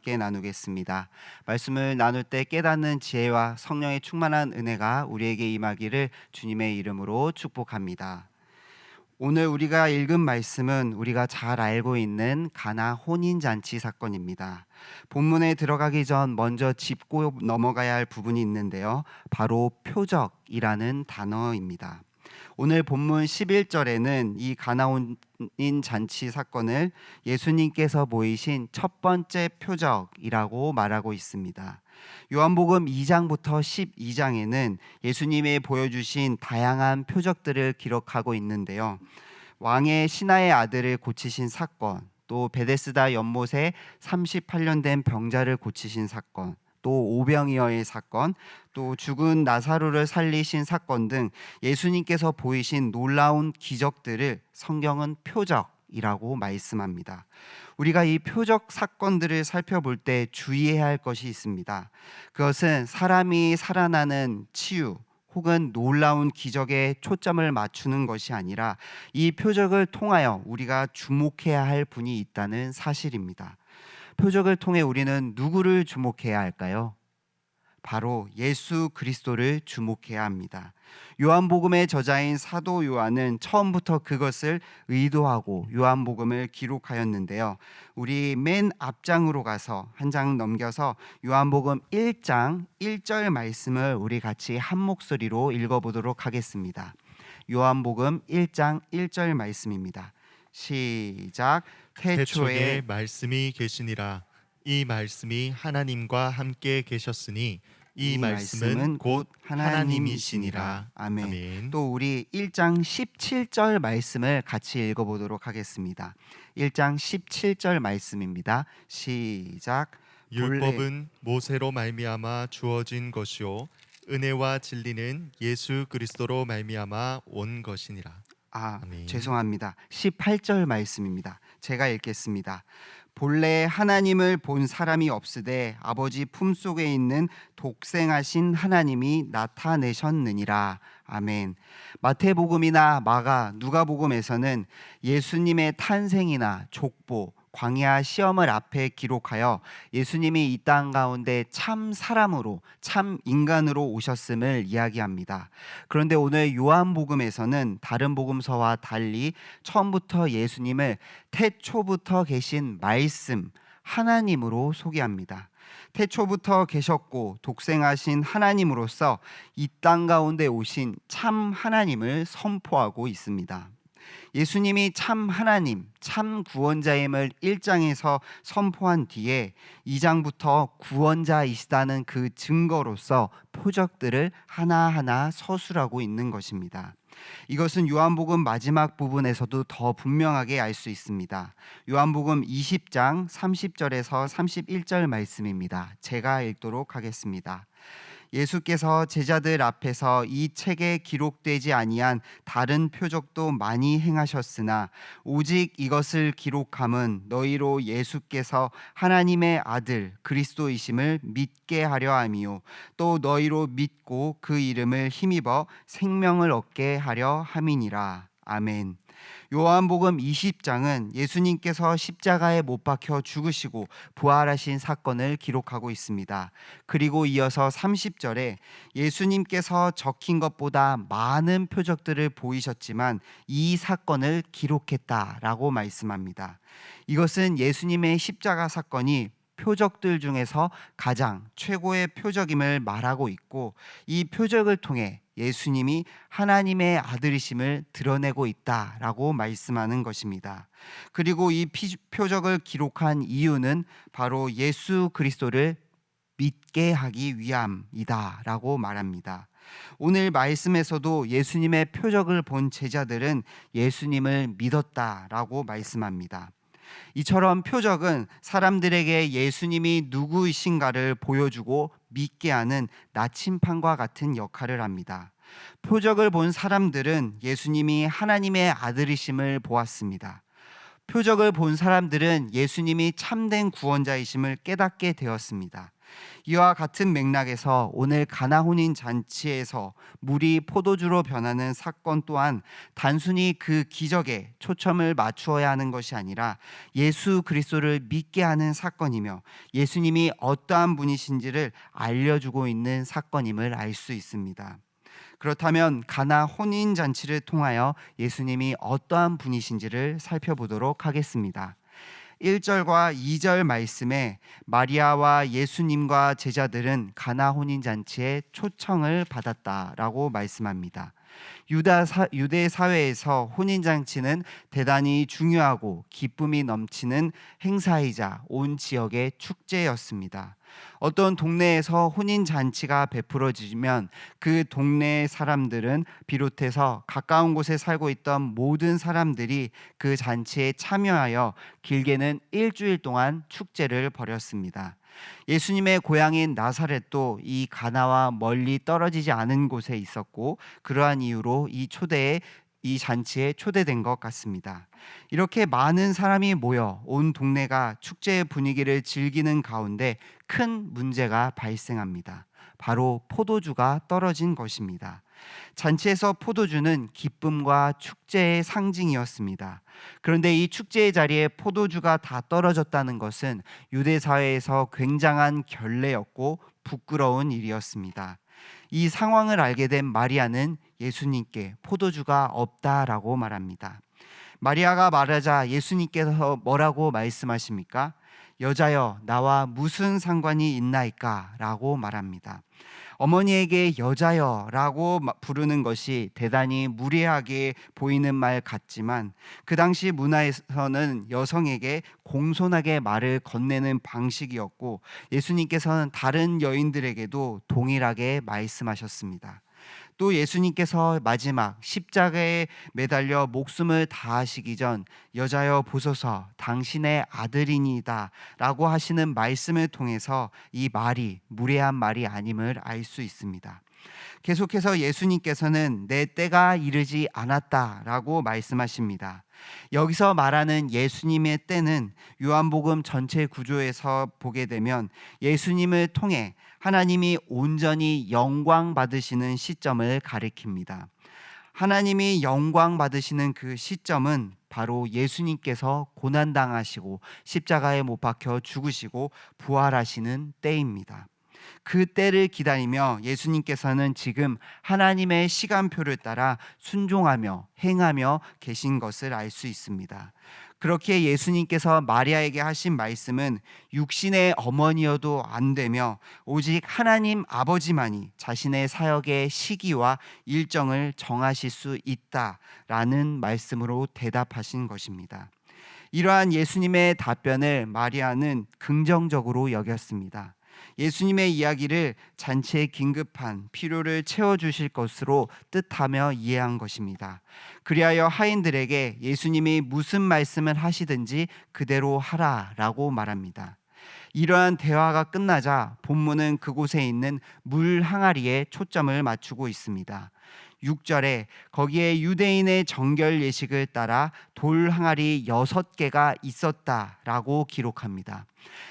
함께 나누겠습니다. 말씀을 나눌 때 깨닫는 지혜와 성령의 충만한 은혜가 우리에게 임하기를 주님의 이름으로 축복합니다. 오늘 우리가 읽은 말씀은 우리가 잘 알고 있는 가나 혼인잔치 사건입니다. 본문에 들어가기 전 먼저 짚고 넘어가야 할 부분이 있는데요. 바로 표적이라는 단어입니다. 오늘 본문 11절에는 이 가나 혼인잔치 사건을 예수님께서 보이신 첫 번째 표적이라고 말하고 있습니다. 요한복음 2장부터 12장에는 예수님이 보여주신 다양한 표적들을 기록하고 있는데요. 왕의 신하의 아들을 고치신 사건, 또 베데스다 연못에 38년 된 병자를 고치신 사건, 또 오병이어의 사건, 또 죽은 나사로를 살리신 사건 등 예수님께서 보이신 놀라운 기적들을 성경은 표적이라고 말씀합니다. 우리가 이 표적 사건들을 살펴볼 때 주의해야 할 것이 있습니다. 그것은 사람이 살아나는 치유 혹은 놀라운 기적에 초점을 맞추는 것이 아니라 이 표적을 통하여 우리가 주목해야 할 분이 있다는 사실입니다. 표적을 통해 우리는 누구를 주목해야 할까요? 바로 예수 그리스도를 주목해야 합니다. 요한복음의 저자인 사도 요한은 처음부터 그것을 의도하고 요한복음을 기록하였는데요. 우리 맨 앞장으로 가서 한 장 넘겨서 요한복음 1장 1절 말씀을 우리 같이 한 목소리로 읽어보도록 하겠습니다. 요한복음 1장 1절 말씀입니다. 시작. 태초에 말씀이 계시니라. 이 말씀이 하나님과 함께 계셨으니 이 말씀은 곧 하나님이시니라. 아멘. 아멘. 또 우리 1장 17절 말씀을 같이 읽어보도록 하겠습니다. 1장 17절 말씀입니다. 시작. 율법은 모세로 말미암아 주어진 것이요 은혜와 진리는 예수 그리스도로 말미암아 온 것이니라. 아멘. 죄송합니다. 18절 말씀입니다. 제가 읽겠습니다. 본래 하나님을 본 사람이 없으되 아버지 품속에 있는 독생하신 하나님이 나타내셨느니라. 아멘. 마태복음이나 마가, 누가복음에서는 예수님의 탄생이나 족보, 광야 시험을 앞에 기록하여 예수님이 이 땅 가운데 참 사람으로, 참 인간으로 오셨음을 이야기합니다. 그런데 오늘 요한복음에서는 다른 복음서와 달리 처음부터 예수님을 태초부터 계신 말씀, 하나님으로 소개합니다. 태초부터 계셨고 독생하신 하나님으로서 이 땅 가운데 오신 참 하나님을 선포하고 있습니다. 예수님이 참 하나님, 참 구원자임을 1장에서 선포한 뒤에 2장부터 구원자이시다는 그 증거로서 표적들을 하나하나 서술하고 있는 것입니다. 이것은 요한복음 마지막 부분에서도 더 분명하게 알 수 있습니다. 요한복음 20장 30절에서 31절 말씀입니다. 제가 읽도록 하겠습니다. 예수께서 제자들 앞에서 이 책에 기록되지 아니한 다른 표적도 많이 행하셨으나 오직 이것을 기록함은 너희로 예수께서 하나님의 아들 그리스도이심을 믿게 하려 함이요 또 너희로 믿고 그 이름을 힘입어 생명을 얻게 하려 함이니라. 아멘. 요한복음 20장은 예수님께서 십자가에 못 박혀 죽으시고 부활하신 사건을 기록하고 있습니다. 그리고 이어서 30절에 예수님께서 적힌 것보다 많은 표적들을 보이셨지만 이 사건을 기록했다라고 말씀합니다. 이것은 예수님의 십자가 사건이 표적들 중에서 가장 최고의 표적임을 말하고 있고 이 표적을 통해 예수님이 하나님의 아들이심을 드러내고 있다라고 말씀하는 것입니다. 그리고 이 표적을 기록한 이유는 바로 예수 그리스도를 믿게 하기 위함이다라고 말합니다. 오늘 말씀에서도 예수님의 표적을 본 제자들은 예수님을 믿었다라고 말씀합니다. 이처럼 표적은 사람들에게 예수님이 누구이신가를 보여주고 믿게 하는 나침판과 같은 역할을 합니다. 표적을 본 사람들은 예수님이 하나님의 아들이심을 보았습니다. 표적을 본 사람들은 예수님이 참된 구원자이심을 깨닫게 되었습니다. 이와 같은 맥락에서 오늘 가나 혼인 잔치에서 물이 포도주로 변하는 사건 또한 단순히 그 기적에 초점을 맞추어야 하는 것이 아니라 예수 그리스도를 믿게 하는 사건이며 예수님이 어떠한 분이신지를 알려주고 있는 사건임을 알 수 있습니다. 그렇다면 가나 혼인 잔치를 통하여 예수님이 어떠한 분이신지를 살펴보도록 하겠습니다. 1절과 2절 말씀에 마리아와 예수님과 제자들은 가나 혼인 잔치에 초청을 받았다라고 말씀합니다. 유대 사회에서 혼인 잔치는 대단히 중요하고 기쁨이 넘치는 행사이자 온 지역의 축제였습니다. 어떤 동네에서 혼인 잔치가 베풀어지면 그 동네 사람들은 비롯해서 가까운 곳에 살고 있던 모든 사람들이 그 잔치에 참여하여 길게는 일주일 동안 축제를 벌였습니다. 예수님의 고향인 나사렛도 이 가나와 멀리 떨어지지 않은 곳에 있었고 그러한 이유로 이 잔치에 초대된 것 같습니다. 이렇게 많은 사람이 모여 온 동네가 축제의 분위기를 즐기는 가운데 큰 문제가 발생합니다. 바로 포도주가 떨어진 것입니다. 잔치에서 포도주는 기쁨과 축제의 상징이었습니다. 그런데 이 축제의 자리에 포도주가 다 떨어졌다는 것은 유대 사회에서 굉장한 결례였고 부끄러운 일이었습니다. 이 상황을 알게 된 마리아는 예수님께 포도주가 없다라고 말합니다. 마리아가 말하자 예수님께서 뭐라고 말씀하십니까? 여자여, 나와 무슨 상관이 있나이까? 라고 말합니다. 어머니에게 여자여라고 부르는 것이 대단히 무례하게 보이는 말 같지만 그 당시 문화에서는 여성에게 공손하게 말을 건네는 방식이었고 예수님께서는 다른 여인들에게도 동일하게 말씀하셨습니다. 또 예수님께서 마지막 십자가에 매달려 목숨을 다하시기 전 여자여 보소서 당신의 아들이니이다 라고 하시는 말씀을 통해서 이 말이 무례한 말이 아님을 알 수 있습니다. 계속해서 예수님께서는 내 때가 이르지 않았다라고 말씀하십니다. 여기서 말하는 예수님의 때는 요한복음 전체 구조에서 보게 되면 예수님을 통해 하나님이 온전히 영광 받으시는 시점을 가리킵니다. 하나님이 영광 받으시는 그 시점은 바로 예수님께서 고난당하시고 십자가에 못 박혀 죽으시고 부활하시는 때입니다. 그 때를 기다리며 예수님께서는 지금 하나님의 시간표를 따라 순종하며 행하며 계신 것을 알 수 있습니다. 그렇게 예수님께서 마리아에게 하신 말씀은 육신의 어머니여도 안 되며 오직 하나님 아버지만이 자신의 사역의 시기와 일정을 정하실 수 있다라는 말씀으로 대답하신 것입니다. 이러한 예수님의 답변을 마리아는 긍정적으로 여겼습니다. 예수님의 이야기를 잔치의 긴급한 필요를 채워주실 것으로 뜻하며 이해한 것입니다. 그리하여 하인들에게 예수님이 무슨 말씀을 하시든지 그대로 하라라고 말합니다. 이러한 대화가 끝나자 본문은 그곳에 있는 물 항아리에 초점을 맞추고 있습니다. 6절에 거기에 유대인의 정결 예식을 따라 돌 항아리 6개가 있었다라고 기록합니다.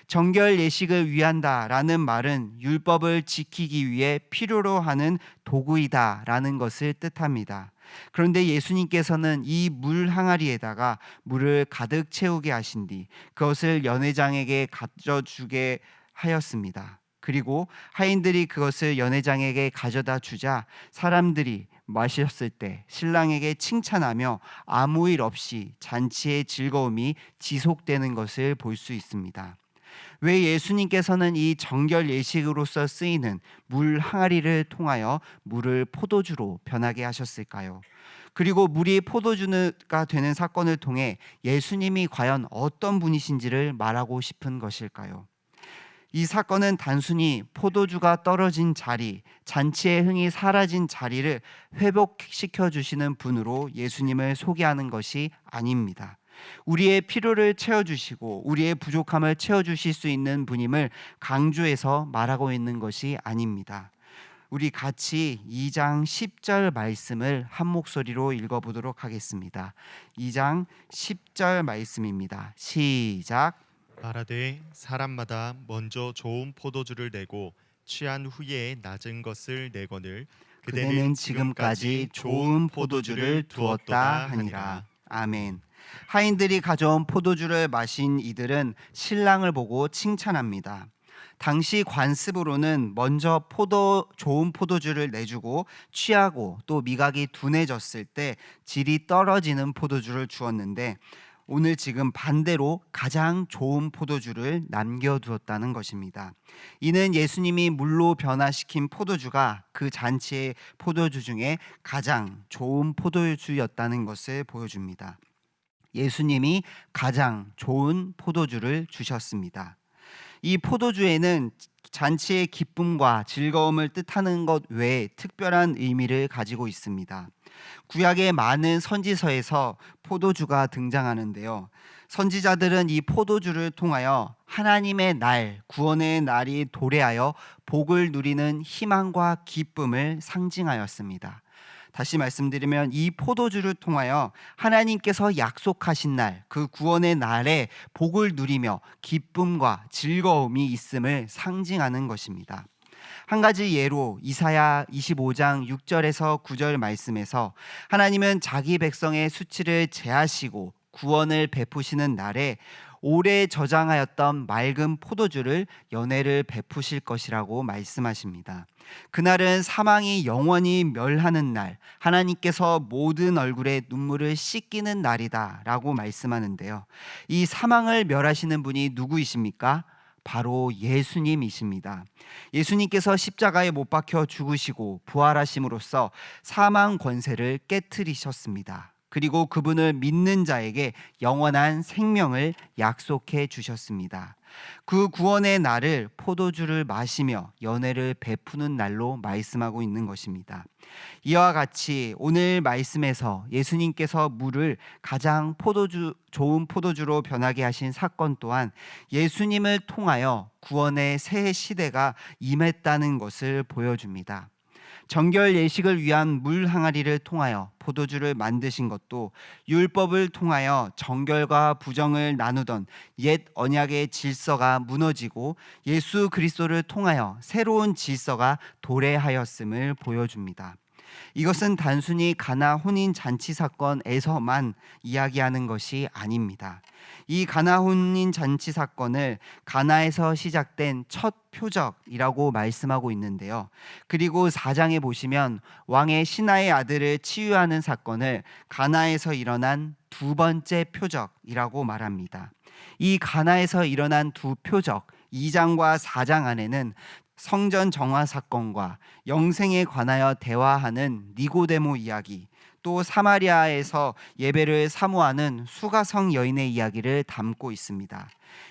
정결 예식을 위한다라는 말은 율법을 지키기 위해 필요로 하는 도구이다라는 것을 뜻합니다. 그런데 예수님께서는 이 물 항아리에다가 물을 가득 채우게 하신 뒤 그것을 연회장에게 가져주게 하였습니다. 그리고 하인들이 그것을 연회장에게 가져다 주자 사람들이 마셨을 때 신랑에게 칭찬하며 아무 일 없이 잔치의 즐거움이 지속되는 것을 볼 수 있습니다. 왜 예수님께서는 이 정결 예식으로서 쓰이는 물 항아리를 통하여 물을 포도주로 변하게 하셨을까요? 그리고 물이 포도주가 되는 사건을 통해 예수님이 과연 어떤 분이신지를 말하고 싶은 것일까요? 이 사건은 단순히 포도주가 떨어진 자리, 잔치의 흥이 사라진 자리를 회복시켜 주시는 분으로 예수님을 소개하는 것이 아닙니다. 우리의 필요를 채워주시고 우리의 부족함을 채워주실 수 있는 분임을 강조해서 말하고 있는 것이 아닙니다. 우리 같이 2장 10절 말씀을 한 목소리로 읽어보도록 하겠습니다. 2장 10절 말씀입니다. 시작. 말하되 사람마다 먼저 좋은 포도주를 내고 취한 후에 낮은 것을 내거늘 그대는 지금까지 좋은 포도주를 두었다 하니라. 아멘. 하인들이 가져온 포도주를 마신 이들은 신랑을 보고 칭찬합니다. 당시 관습으로는 먼저 좋은 포도주를 내주고 취하고 또 미각이 둔해졌을 때 질이 떨어지는 포도주를 주었는데, 오늘 지금 반대로 가장 좋은 포도주를 남겨두었다는 것입니다. 이는 예수님이 물로 변화시킨 포도주가 그 잔치의 포도주 중에 가장 좋은 포도주였다는 것을 보여줍니다. 예수님이 가장 좋은 포도주를 주셨습니다. 이 포도주에는 잔치의 기쁨과 즐거움을 뜻하는 것 외에 특별한 의미를 가지고 있습니다. 구약의 많은 선지서에서 포도주가 등장하는데요. 선지자들은 이 포도주를 통하여 하나님의 날, 구원의 날이 도래하여 복을 누리는 희망과 기쁨을 상징하였습니다. 다시 말씀드리면 이 포도주를 통하여 하나님께서 약속하신 날, 그 구원의 날에 복을 누리며 기쁨과 즐거움이 있음을 상징하는 것입니다. 한 가지 예로 이사야 25장 6절에서 9절 말씀에서 하나님은 자기 백성의 수치를 제하시고 구원을 베푸시는 날에 오래 저장하였던 맑은 포도주를 연회를 베푸실 것이라고 말씀하십니다. 그날은 사망이 영원히 멸하는 날, 하나님께서 모든 얼굴에 눈물을 씻기는 날이다 라고 말씀하는데요. 이 사망을 멸하시는 분이 누구이십니까? 바로 예수님이십니다. 예수님께서 십자가에 못 박혀 죽으시고 부활하심으로써 사망 권세를 깨트리셨습니다. 그리고 그분을 믿는 자에게 영원한 생명을 약속해 주셨습니다. 그 구원의 날을 포도주를 마시며 연회를 베푸는 날로 말씀하고 있는 것입니다. 이와 같이 오늘 말씀에서 예수님께서 물을 가장 좋은 포도주로 변하게 하신 사건 또한 예수님을 통하여 구원의 새 시대가 임했다는 것을 보여줍니다. 정결 예식을 위한 물 항아리를 통하여 포도주를 만드신 것도 율법을 통하여 정결과 부정을 나누던 옛 언약의 질서가 무너지고 예수 그리스도를 통하여 새로운 질서가 도래하였음을 보여줍니다. 이것은 단순히 가나 혼인 잔치 사건에서만 이야기하는 것이 아닙니다. 이 가나 혼인 잔치 사건을 가나에서 시작된 첫 표적이라고 말씀하고 있는데요. 그리고 4장에 보시면 왕의 신하의 아들을 치유하는 사건을 가나에서 일어난 두 번째 표적이라고 말합니다. 이 가나에서 일어난 두 표적 2장과 4장 안에는 성전 정화 사건과 영생에 관하여 대화하는 니고데모 이야기, 또 사마리아에서 예배를 사모하는 수가성 여인의 이야기를 담고 있습니다.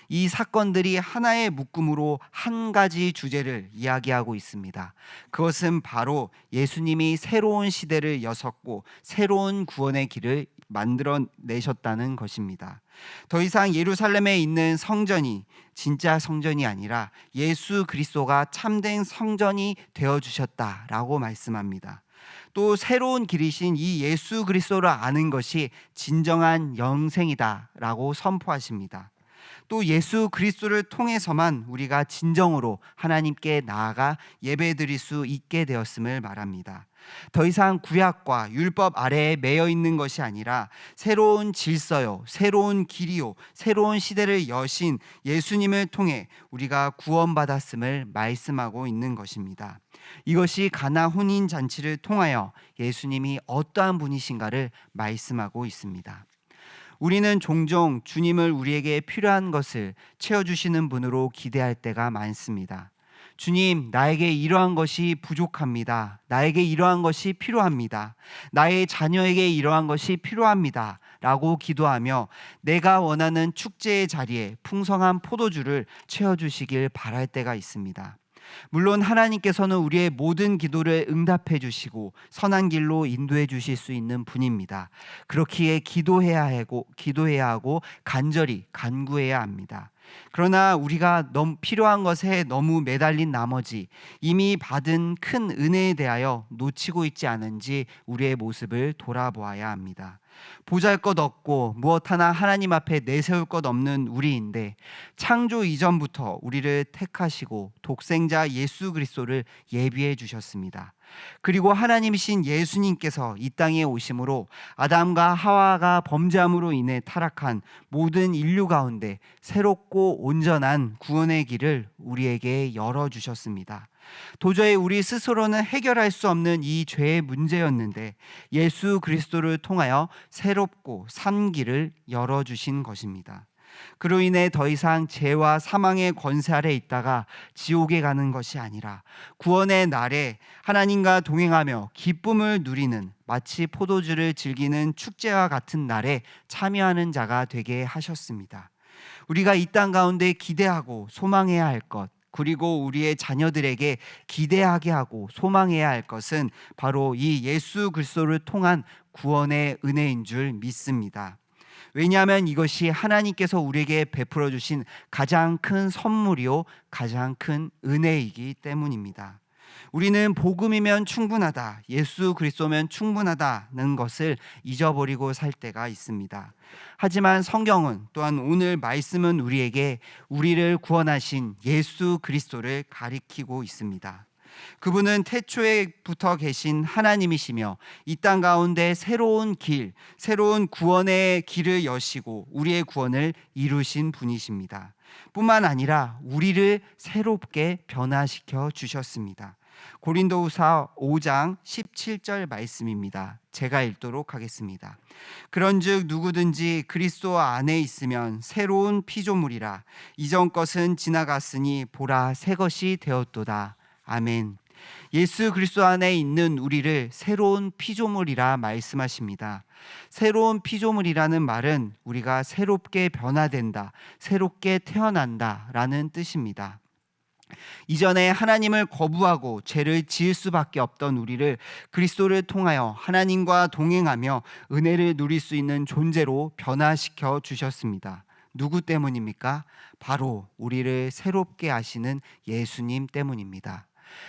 이 사건들이 하나의 묶음으로 한 가지 주제를 이야기하고 있습니다. 그것은 바로 예수님이 새로운 시대를 여섰고 새로운 구원의 길을 만들어내셨다는 것입니다. 더 이상 예루살렘에 있는 성전이 진짜 성전이 아니라 예수 그리스도가 참된 성전이 되어주셨다라고 말씀합니다. 또 새로운 길이신 이 예수 그리스도를 아는 것이 진정한 영생이다라고 선포하십니다. 또 예수 그리스도를 통해서만 우리가 진정으로 하나님께 나아가 예배드릴 수 있게 되었음을 말합니다. 더 이상 구약과 율법 아래에 매여 있는 것이 아니라 새로운 질서요, 새로운 길이요, 새로운 시대를 여신 예수님을 통해 우리가 구원받았음을 말씀하고 있는 것입니다. 이것이 가나 혼인 잔치를 통하여 예수님이 어떠한 분이신가를 말씀하고 있습니다. 우리는 종종 주님을 우리에게 필요한 것을 채워주시는 분으로 기대할 때가 많습니다. 주님, 나에게 이러한 것이 부족합니다. 나에게 이러한 것이 필요합니다. 나의 자녀에게 이러한 것이 필요합니다. 라고 기도하며 내가 원하는 축제의 자리에 풍성한 포도주를 채워주시길 바랄 때가 있습니다. 물론 하나님께서는 우리의 모든 기도를 응답해 주시고 선한 길로 인도해 주실 수 있는 분입니다. 그렇기에 기도해야 하고 간절히 간구해야 합니다. 그러나 우리가 너무 필요한 것에 너무 매달린 나머지 이미 받은 큰 은혜에 대하여 놓치고 있지 않은지 우리의 모습을 돌아보아야 합니다. 보잘것없고 무엇 하나 하나님 앞에 내세울 것 없는 우리인데 창조 이전부터 우리를 택하시고 독생자 예수 그리스도를 예비해 주셨습니다. 그리고 하나님이신 예수님께서 이 땅에 오심으로 아담과 하와가 범죄함으로 인해 타락한 모든 인류 가운데 새롭고 온전한 구원의 길을 우리에게 열어주셨습니다. 도저히 우리 스스로는 해결할 수 없는 이 죄의 문제였는데 예수 그리스도를 통하여 새롭고 산 길을 열어주신 것입니다. 그로 인해 더 이상 죄와 사망의 권세 아래 있다가 지옥에 가는 것이 아니라 구원의 날에 하나님과 동행하며 기쁨을 누리는, 마치 포도주를 즐기는 축제와 같은 날에 참여하는 자가 되게 하셨습니다. 우리가 이 땅 가운데 기대하고 소망해야 할 것, 그리고 우리의 자녀들에게 기대하게 하고 소망해야 할 것은 바로 이 예수 그리스도를 통한 구원의 은혜인 줄 믿습니다. 왜냐하면 이것이 하나님께서 우리에게 베풀어 주신 가장 큰 선물이요 가장 큰 은혜이기 때문입니다. 우리는 복음이면 충분하다, 예수 그리스도면 충분하다는 것을 잊어버리고 살 때가 있습니다. 하지만 성경은, 또한 오늘 말씀은 우리에게 우리를 구원하신 예수 그리스도를 가리키고 있습니다. 그분은 태초에부터 계신 하나님이시며 이 땅 가운데 새로운 길, 새로운 구원의 길을 여시고 우리의 구원을 이루신 분이십니다. 뿐만 아니라 우리를 새롭게 변화시켜 주셨습니다. 고린도후서 5장 17절 말씀입니다. 제가 읽도록 하겠습니다. 그런즉 누구든지 그리스도 안에 있으면 새로운 피조물이라, 이전 것은 지나갔으니 보라 새 것이 되었도다. 아멘. 예수 그리스도 안에 있는 우리를 새로운 피조물이라 말씀하십니다. 새로운 피조물이라는 말은 우리가 새롭게 변화된다, 새롭게 태어난다 라는 뜻입니다. 이전에 하나님을 거부하고 죄를 지을 수밖에 없던 우리를 그리스도를 통하여 하나님과 동행하며 은혜를 누릴 수 있는 존재로 변화시켜 주셨습니다. 누구 때문입니까? 바로 우리를 새롭게 하시는 예수님 때문입니다.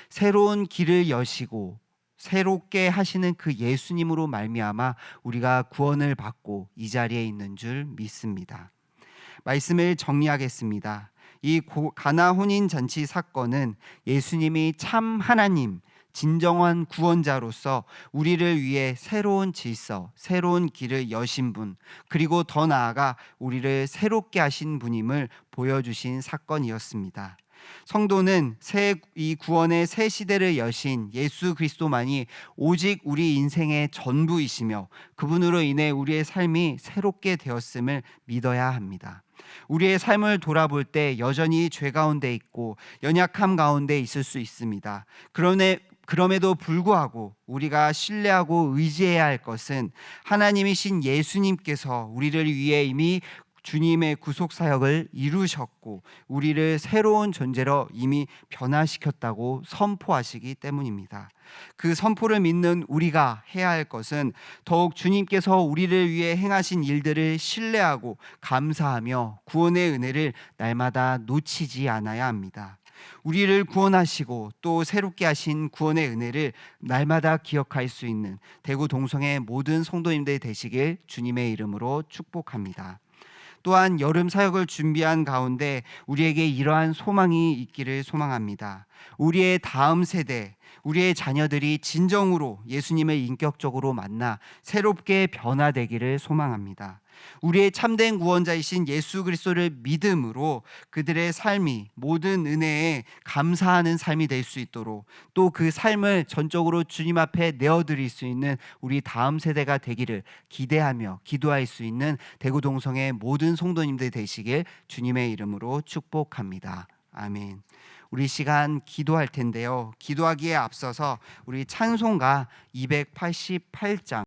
새로운 길을 여시고 새롭게 하시는 그 예수님으로 말미암아 우리가 구원을 받고 이 자리에 있는 줄 믿습니다. 말씀을 정리하겠습니다. 이 가나 혼인 잔치 사건은 예수님이 참 하나님, 진정한 구원자로서 우리를 위해 새로운 질서, 새로운 길을 여신 분, 그리고 더 나아가 우리를 새롭게 하신 분임을 보여주신 사건이었습니다. 성도는 이 구원의 새 시대를 여신 예수 그리스도만이 오직 우리 인생의 전부이시며 그분으로 인해 우리의 삶이 새롭게 되었음을 믿어야 합니다. 우리의 삶을 돌아볼 때 여전히 죄 가운데 있고 연약함 가운데 있을 수 있습니다. 그럼에도 불구하고 우리가 신뢰하고 의지해야 할 것은 하나님이신 예수님께서 우리를 위해 이미 주님의 구속 사역을 이루셨고 우리를 새로운 존재로 이미 변화시켰다고 선포하시기 때문입니다. 그 선포를 믿는 우리가 해야 할 것은 더욱 주님께서 우리를 위해 행하신 일들을 신뢰하고 감사하며 구원의 은혜를 날마다 놓치지 않아야 합니다. 우리를 구원하시고 또 새롭게 하신 구원의 은혜를 날마다 기억할 수 있는 대구 동성의 모든 성도님들 되시길 주님의 이름으로 축복합니다. 또한 여름 사역을 준비한 가운데 우리에게 이러한 소망이 있기를 소망합니다. 우리의 다음 세대, 우리의 자녀들이 진정으로 예수님을 인격적으로 만나 새롭게 변화되기를 소망합니다. 우리의 참된 구원자이신 예수 그리스도를 믿음으로 그들의 삶이 모든 은혜에 감사하는 삶이 될 수 있도록 또 그 삶을 전적으로 주님 앞에 내어드릴 수 있는 우리 다음 세대가 되기를 기대하며 기도할 수 있는 대구 동성의 모든 성도님들 되시길 주님의 이름으로 축복합니다. 아멘. 우리 시간 기도할 텐데요. 기도하기에 앞서서 우리 찬송가 288장